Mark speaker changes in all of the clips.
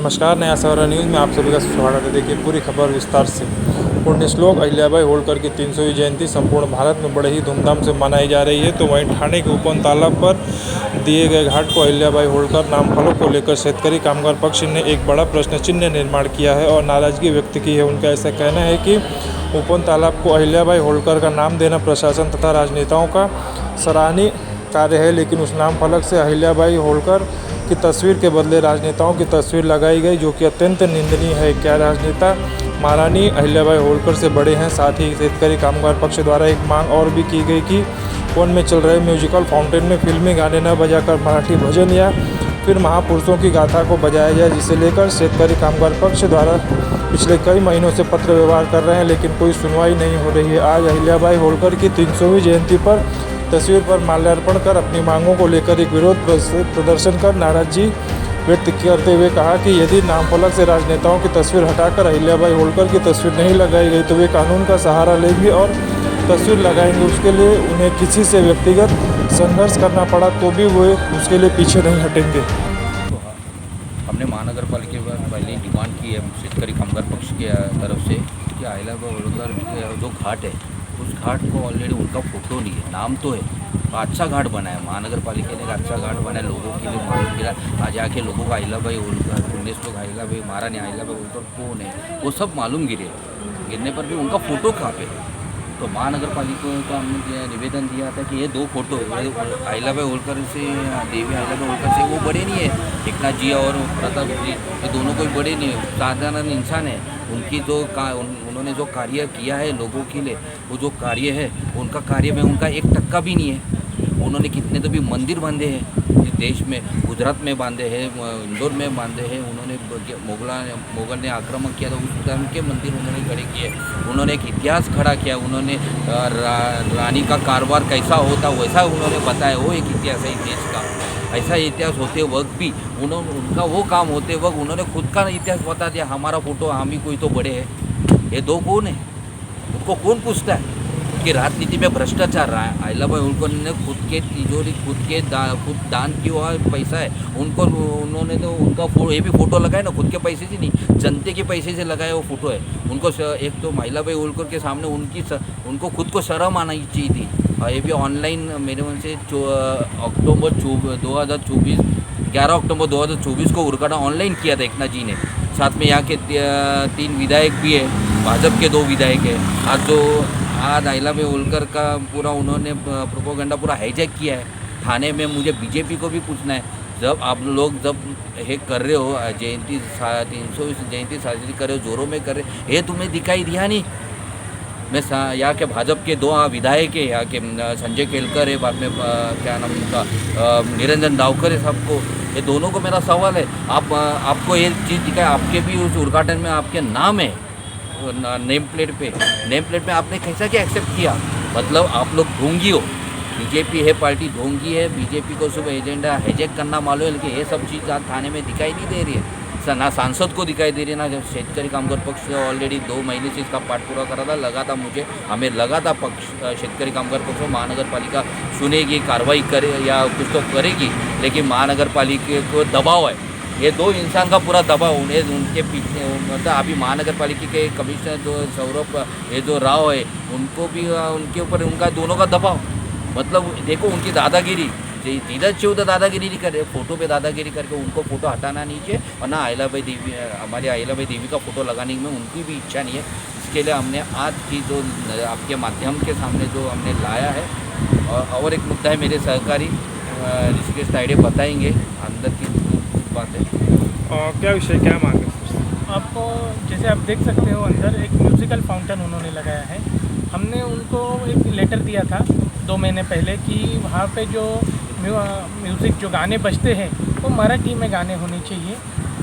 Speaker 1: नमस्कार, नया सवेरा न्यूज़ में आप सभी का स्वागत है। देखिए पूरी खबर विस्तार से। पुण्यश्लोक अहिल्याबाई होलकर की 300वीं जयंती संपूर्ण भारत में बड़े ही धूमधाम से मनाई जा रही है। तो वहीं ठाणे के उपवन तालाब पर दिए गए घाट को अहिल्याबाई होलकर नामफलक को लेकर शेतकरी कामगार पक्ष ने एक बड़ा प्रश्न चिन्ह निर्माण किया है और नाराजगी व्यक्त की है। उनका ऐसा कहना है कि उपवन तालाब को अहिल्याबाई होलकर का नाम देना प्रशासन तथा राजनेताओं का सराहनीय कार्य है, लेकिन उस नाम फलक से अहिल्याबाई होलकर की तस्वीर के बदले राजनेताओं की तस्वीर लगाई गई, जो कि अत्यंत निंदनीय है। क्या राजनेता महारानी अहिल्याबाई होलकर से बड़े हैं? साथ ही शेतकरी कामगार पक्ष द्वारा एक मांग और भी की गई कि वन में चल रहे म्यूजिकल फाउंटेन में फिल्मी गाने न बजाकर मराठी भजन या फिर महापुरुषों की गाथा को बजाया जाए, जिसे लेकर शेतकरी कामगार पक्ष द्वारा पिछले कई महीनों से पत्र व्यवहार कर रहे हैं, लेकिन कोई सुनवाई नहीं हो रही है। आज अहिल्याबाई होलकर की 300वीं जयंती पर तस्वीर पर माल्यार्पण कर अपनी मांगों को लेकर एक विरोध प्रदर्शन कर नाराजगी व्यक्त करते हुए कहा कि यदि नामफलक से राजनेताओं की तस्वीर हटाकर अहिल्याबाई होलकर की तस्वीर नहीं लगाई गई तो वे कानून का सहारा लेंगे और तस्वीर लगाएंगे। उसके लिए उन्हें किसी से व्यक्तिगत संघर्ष करना पड़ा तो भी वे उसके लिए पीछे नहीं हटेंगे।
Speaker 2: तो हमने महानगर पालिका पर पहले डिमांड की है शेतकरी कामगार पक्ष की तरफ से कि अहिल्याबाई होलकर जो घाट है उस घाट को ऑलरेडी उनका फोटो नहीं है, नाम तो है, अच्छा घाट बनाया महानगर पालिका ने, अच्छा घाट बनाया, लोगों के लिए मालूम गिरा। आज आके लोगों का अहिल्याबाई होलकर पुण्यश्लोक अहिल्याबाई महारानी अहिल्याबाई होलकर कौन है वो सब मालूम गिरने पर भी उनका फ़ोटो कहाँ पे। तो महानगर पालिका का हमने निवेदन दिया था कि ये दो फोटो अहिल्याबाई होलकर से, देवी अहिल्याबाई होलकर से वो बड़े नहीं है, एकनाथ जी और प्रताप जी, ये दोनों कोई बड़े नहीं है, साधारण इंसान है। उनकी जो उन्होंने जो कार्य किया है लोगों के लिए, वो जो कार्य है उनका कार्य में उनका 1% भी नहीं है। उन्होंने कितने तो भी मंदिर बांधे हैं इस देश में, गुजरात में बांधे हैं, इंदौर में बांधे हैं। उन्होंने मुगल ने आक्रमण किया तो उस टाइम के मंदिर उन्होंने खड़े किए। उन्होंने एक इतिहास खड़ा किया, उन्होंने रानी का कारोबार कैसा होता वैसा उन्होंने बताया। वो एक इतिहास है इस देश का। ऐसा इतिहास होते वक्त भी उनका वो काम होते वक्त उन्होंने खुद का इतिहास बता दिया। हमारा फोटो हम ही कोई तो बड़े हैं। ये दो कौन है? उनको कौन पूछता है कि राजनीति में भ्रष्टाचार रहा है? अहिल्याबाई होलकर ने खुद के तिजोरी खुद दान किया हुआ पैसा है उनको, उन्होंने तो उनका ये भी फ़ोटो लगाया ना, खुद के पैसे से नहीं, जनते के पैसे से लगाया वो फ़ोटो है। उनको एक तो अहिल्याबाई होलकर के सामने उनको खुद को शर्म आना चाहिए थी। ये भी ऑनलाइन मेरे मन से 11 अक्टूबर 2024 को उद्घाटन ऑनलाइन किया था एकनाथ जी ने। साथ में यहाँ के 3 विधायक भी है, भाजपा के 2 विधायक है। आज अहिल्याबाई होलकर का पूरा उन्होंने प्रोपोगंडा पूरा हाईजैक किया है। थाने में मुझे बीजेपी को भी पूछना है, जब आप लोग जब ये कर रहे हो जयंती 300वीं जयंती साजरी कर रहे हो, जोरों में कर रहे हो, ये तुम्हें दिखाई दिया नहीं? मैं यहाँ के भाजपा के 2 विधायक है, यहाँ के संजय केलकर है, बाद में क्या नाम उनका निरंजन दावकर है। सबको ये दोनों को मेरा सवाल है, आपको ये चीज़ दिखाए, आपके भी उस उद्घाटन में आपके नाम है नेम प्लेट में आपने कैसा क्या एक्सेप्ट किया? मतलब आप लोग ढोंगी हो, बीजेपी है पार्टी ढोंगी है। बीजेपी को सुबह एजेंडा हाईजैक करना मालूम है, लेकिन ये सब चीज़ आज थाने में दिखाई नहीं दे रही है। ना सांसद को दिखाई दे रही है, ना शेतकरी कामगार पक्ष ऑलरेडी 2 महीने से इसका पाठ पूरा करा था। हमें लगा था शेतकरी कामगार पक्ष महानगर पालिका सुनेगी, कार्रवाई करे या कुछ तो करेगी, लेकिन महानगर पालिका को दबाव है। ये 2 इंसान का पूरा दबाव उनके पीछे, मतलब अभी महानगर पालिका के कमिश्नर जो सौरभ ये जो राव है उनको भी उनके ऊपर उनका दोनों का दबाव। मतलब देखो उनकी दादागिरी, जिधर चाहिए उधर दादागिरी नहीं करे, फोटो पे दादागिरी करके उनको फ़ोटो हटाना नहीं चाहिए। और ना अहिल्याबाई देवी, हमारी अहिल्याबाई देवी का फ़ोटो लगाने में उनकी भी इच्छा नहीं है। इसके लिए हमने आज की जो आपके माध्यम के सामने जो हमने लाया है, और एक मुद्दा है मेरे सहकारी ऋषिकेश ताइडे बताएंगे अंदर की बात है।
Speaker 1: क्या विषय, क्या मांग है?
Speaker 3: आपको जैसे आप देख सकते हो अंदर एक म्यूज़िकल फाउंटेन उन्होंने लगाया है। हमने उनको एक लेटर दिया था 2 महीने पहले कि वहाँ पे जो म्यूज़िक जो गाने बजते हैं वो मराठी में गाने होने चाहिए,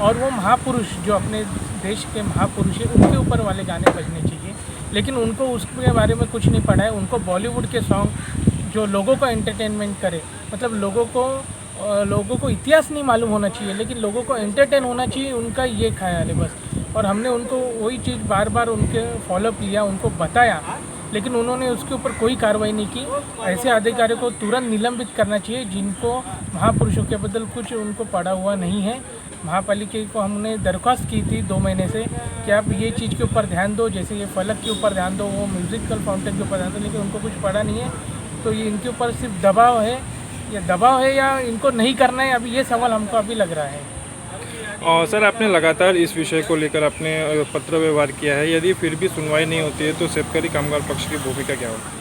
Speaker 3: और वो महापुरुष जो अपने देश के महापुरुष हैं उनके ऊपर वाले गाने बजने चाहिए। लेकिन उनको उसके बारे में कुछ नहीं पड़ा है। उनको बॉलीवुड के सॉन्ग जो लोगों को एंटरटेनमेंट करे, मतलब लोगों को इतिहास नहीं मालूम होना चाहिए, लेकिन लोगों को एंटरटेन होना चाहिए, उनका ये ख्याल है बस। और हमने उनको वही चीज़ बार बार उनके फॉलोअप लिया, उनको बताया, लेकिन उन्होंने उसके ऊपर कोई कार्रवाई नहीं की। ऐसे अधिकारियों को तुरंत निलंबित करना चाहिए जिनको महापुरुषों के बदल कुछ उनको पड़ा हुआ नहीं है। महापालिका को हमने दरख्वास्त की थी 2 महीने से कि आप ये चीज़ के ऊपर ध्यान दो, जैसे ये फलक के ऊपर ध्यान दो, वो म्यूज़िकल फाउंटेन के ऊपर ध्यान दो, लेकिन उनको कुछ पड़ा नहीं है। तो ये इनके ऊपर सिर्फ दबाव है या इनको नहीं करना है, अभी ये सवाल हमको अभी लग रहा है।
Speaker 1: और सर, आपने लगातार इस विषय को लेकर आपने पत्र व्यवहार किया है, यदि फिर भी सुनवाई नहीं होती है तो शेतकरी कामगार पक्ष की भूमिका क्या होगी?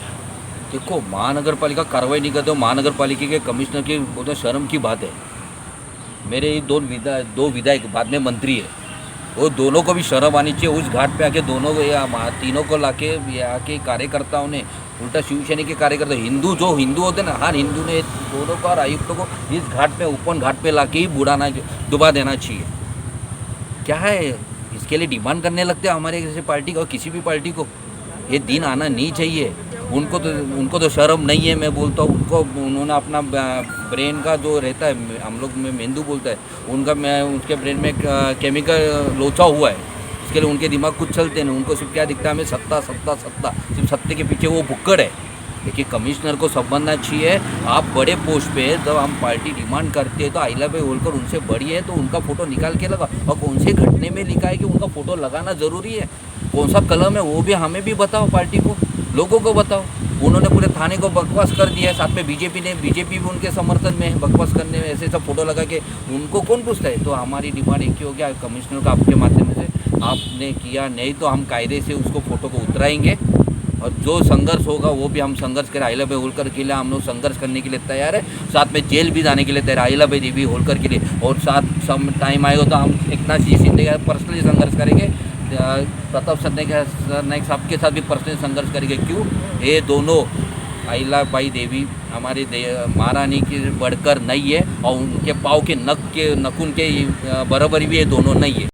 Speaker 2: देखो, महानगर पालिका कार्रवाई नहीं करते, महानगर पालिका के कमिश्नर की बहुत शर्म की बात है। मेरे दो विधायक बाद में मंत्री है, वो दोनों को भी शर्म आनी चाहिए। उस घाट पे आके दोनों को तीनों को लाके यहाँ के कार्यकर्ताओं ने, उल्टा शिवसेना के कार्यकर्ता हिंदू होते ना, हर हिंदू ने दोनों को और आयुक्तों को इस घाट पे, ओपन घाट पे लाके ही डुबा देना चाहिए। क्या है, इसके लिए डिमांड करने लगते हैं हमारे जैसे पार्टी को, किसी भी पार्टी को ये दिन आना नहीं चाहिए। उनको तो शर्म नहीं है, मैं बोलता हूँ। उन्होंने अपना ब्रेन का जो रहता है, हम लोग में मेंदू बोलता है, उसके ब्रेन में केमिकल लोचा हुआ है। इसके लिए उनके दिमाग कुछ चलते नहीं, उनको सिर्फ क्या दिखता है, हमें सत्ता, सिर्फ सत्ते के पीछे वो भुक्कड़ है। देखिए, कमिश्नर को समझना चाहिए, आप बड़े पोस्ट पे जब हम पार्टी डिमांड करते हैं तो अहिल्याबाई होलकर उनसे बड़ी है तो उनका फोटो निकाल के लगा। और कौन से घटने में लिखा है कि उनका फोटो लगाना ज़रूरी है, कौन सा कलम है, वो भी हमें भी बताओ, पार्टी को, लोगों को बताओ। उन्होंने पूरे थाने को बकवास कर दिया है, साथ में बीजेपी भी उनके समर्थन में है, बकवास करने में ऐसे सब फोटो लगा के उनको कौन पूछता है। तो हमारी डिमांड एक ही हो गया, कमिश्नर का आपके माध्यम से आपने किया, नहीं तो हम कायदे से उसको फोटो को उतराएंगे और जो संघर्ष होगा वो भी हम संघर्ष करें। अहिल्याबाई होलकर के लिए हम लोग संघर्ष करने के लिए तैयार है, साथ में जेल भी जाने के लिए तैयार है अहिल्याबाई देवी होलकर के लिए। और साथ सम टाइम आएगा तो हम एकनाथ जी शिंदे का पर्सनली संघर्ष करेंगे, प्रताप सरनाईक साहब के साथ भी पर्सनली संघर्ष करेंगे। क्यों? ये दोनों अहिल्याबाई देवी हमारी महारानी की बढ़कर नहीं है और उनके पाँव के नखून के बराबर भी ये दोनों नहीं है।